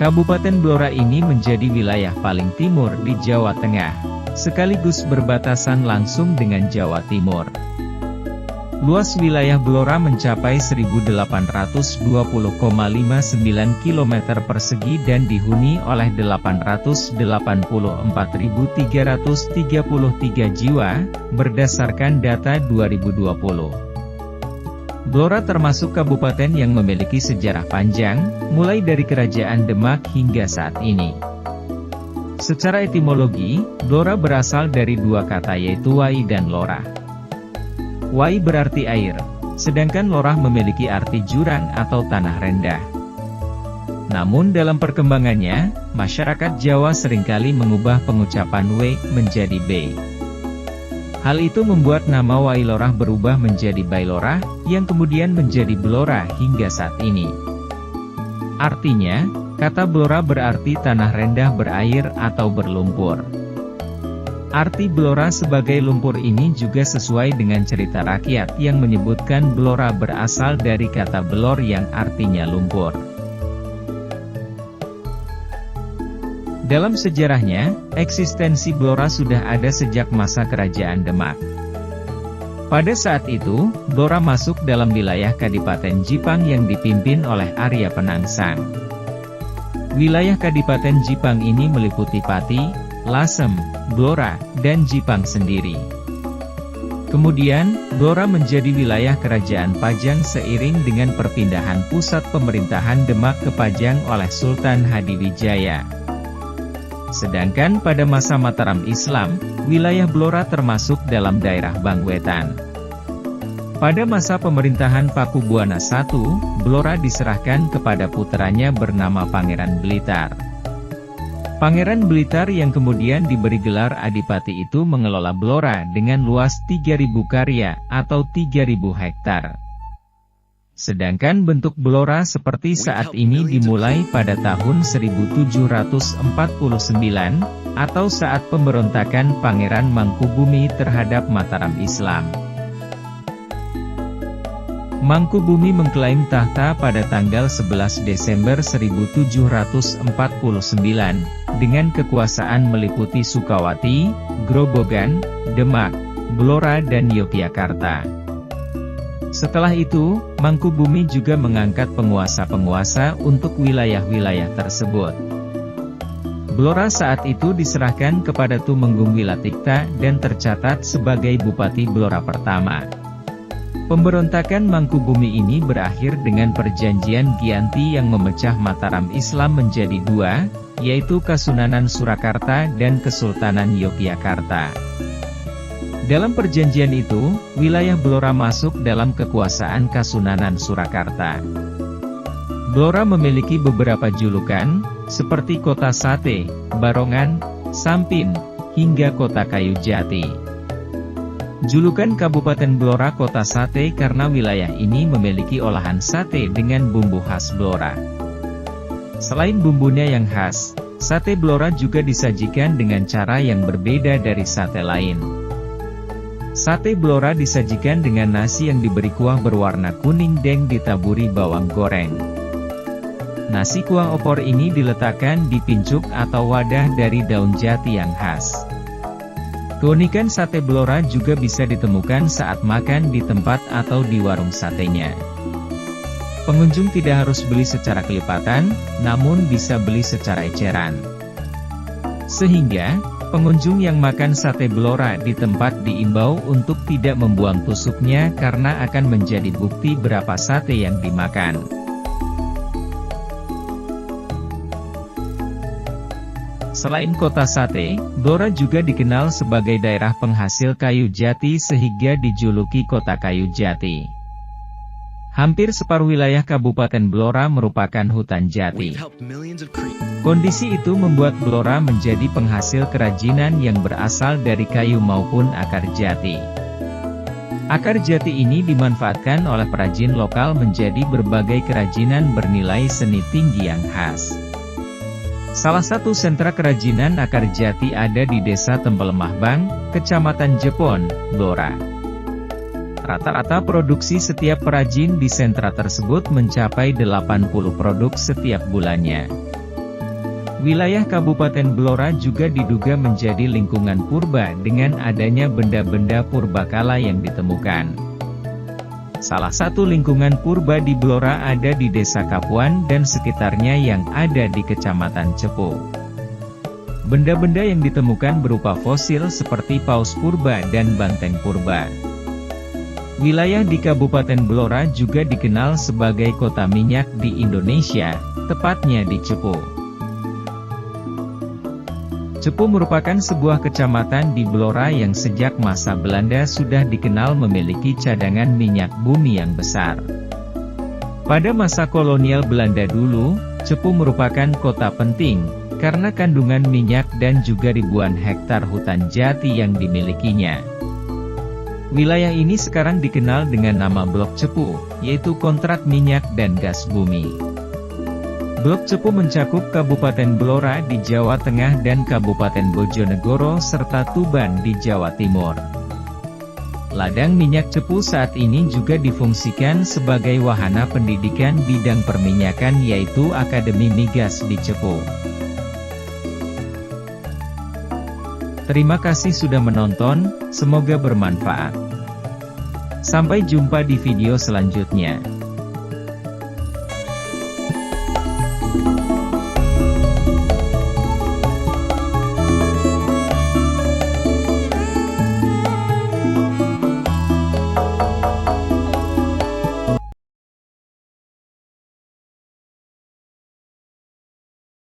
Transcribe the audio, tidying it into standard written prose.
Kabupaten Blora ini menjadi wilayah paling timur di Jawa Tengah, sekaligus berbatasan langsung dengan Jawa Timur. Luas wilayah Blora mencapai 1.820,59 km persegi dan dihuni oleh 884.333 jiwa, berdasarkan data 2020. Blora termasuk kabupaten yang memiliki sejarah panjang, mulai dari Kerajaan Demak hingga saat ini. Secara etimologi, Blora berasal dari dua kata yaitu wai dan lora. Wai berarti air, sedangkan lorah memiliki arti jurang atau tanah rendah. Namun dalam perkembangannya, masyarakat Jawa seringkali mengubah pengucapan W menjadi B. Hal itu membuat nama Wailorah berubah menjadi Bailorah, yang kemudian menjadi Blora hingga saat ini. Artinya, kata Blora berarti tanah rendah berair atau berlumpur. Arti Blora sebagai lumpur ini juga sesuai dengan cerita rakyat yang menyebutkan Blora berasal dari kata belor yang artinya lumpur. Dalam sejarahnya, eksistensi Blora sudah ada sejak masa Kerajaan Demak. Pada saat itu, Blora masuk dalam wilayah Kadipaten Jipang yang dipimpin oleh Arya Penangsang. Wilayah Kadipaten Jipang ini meliputi Pati, Lasem, Blora, dan Jipang sendiri. Kemudian, Blora menjadi wilayah Kerajaan Pajang seiring dengan perpindahan pusat pemerintahan Demak ke Pajang oleh Sultan Hadiwijaya. Sedangkan pada masa Mataram Islam, wilayah Blora termasuk dalam daerah Bangwetan. Pada masa pemerintahan Pakubuwana I, Blora diserahkan kepada puteranya bernama Pangeran Blitar. Pangeran Blitar yang kemudian diberi gelar Adipati itu mengelola Blora dengan luas 3.000 karya atau 3.000 hektar. Sedangkan bentuk Blora seperti saat ini dimulai pada tahun 1749, atau saat pemberontakan Pangeran Mangkubumi terhadap Mataram Islam. Mangkubumi mengklaim tahta pada tanggal 11 Desember 1749, dengan kekuasaan meliputi Sukawati, Grobogan, Demak, Blora dan Yogyakarta. Setelah itu, Mangkubumi juga mengangkat penguasa-penguasa untuk wilayah-wilayah tersebut. Blora saat itu diserahkan kepada Tumenggung Wilatikta dan tercatat sebagai Bupati Blora pertama. Pemberontakan Mangkubumi ini berakhir dengan perjanjian Giyanti yang memecah Mataram Islam menjadi dua, yaitu Kasunanan Surakarta dan Kesultanan Yogyakarta. Dalam perjanjian itu, wilayah Blora masuk dalam kekuasaan Kasunanan Surakarta. Blora memiliki beberapa julukan, seperti Kota Sate, Barongan, Sampin, hingga Kota Kayu Jati. Julukan Kabupaten Blora Kota Sate karena wilayah ini memiliki olahan sate dengan bumbu khas Blora. Selain bumbunya yang khas, sate Blora juga disajikan dengan cara yang berbeda dari sate lain. Sate Blora disajikan dengan nasi yang diberi kuah berwarna kuning dan ditaburi bawang goreng. Nasi kuah opor ini diletakkan di pincuk atau wadah dari daun jati yang khas. Keunikan sate Blora juga bisa ditemukan saat makan di tempat atau di warung satenya. Pengunjung tidak harus beli secara kelipatan, namun bisa beli secara eceran. Sehingga, pengunjung yang makan sate Blora di tempat diimbau untuk tidak membuang tusuknya karena akan menjadi bukti berapa sate yang dimakan. Selain kota sate, Blora juga dikenal sebagai daerah penghasil kayu jati sehingga dijuluki Kota Kayu Jati. Hampir separuh wilayah Kabupaten Blora merupakan hutan jati. Kondisi itu membuat Blora menjadi penghasil kerajinan yang berasal dari kayu maupun akar jati. Akar jati ini dimanfaatkan oleh perajin lokal menjadi berbagai kerajinan bernilai seni tinggi yang khas. Salah satu sentra kerajinan akar jati ada di Desa Tempelemahbang, Kecamatan Jepon, Blora. Rata-rata produksi setiap perajin di sentra tersebut mencapai 80 produk setiap bulannya. Wilayah Kabupaten Blora juga diduga menjadi lingkungan purba dengan adanya benda-benda purbakala yang ditemukan. Salah satu lingkungan purba di Blora ada di Desa Kapuan dan sekitarnya yang ada di Kecamatan Cepu. Benda-benda yang ditemukan berupa fosil seperti paus purba dan banteng purba. Wilayah di Kabupaten Blora juga dikenal sebagai kota minyak di Indonesia, tepatnya di Cepu. Cepu merupakan sebuah kecamatan di Blora yang sejak masa Belanda sudah dikenal memiliki cadangan minyak bumi yang besar. Pada masa kolonial Belanda dulu, Cepu merupakan kota penting, karena kandungan minyak dan juga ribuan hektar hutan jati yang dimilikinya. Wilayah ini sekarang dikenal dengan nama Blok Cepu, yaitu kontrak minyak dan gas bumi. Blok Cepu mencakup Kabupaten Blora di Jawa Tengah dan Kabupaten Bojonegoro serta Tuban di Jawa Timur. Ladang minyak Cepu saat ini juga difungsikan sebagai wahana pendidikan bidang perminyakan yaitu Akademi Migas di Cepu. Terima kasih sudah menonton, semoga bermanfaat. Sampai jumpa di video selanjutnya.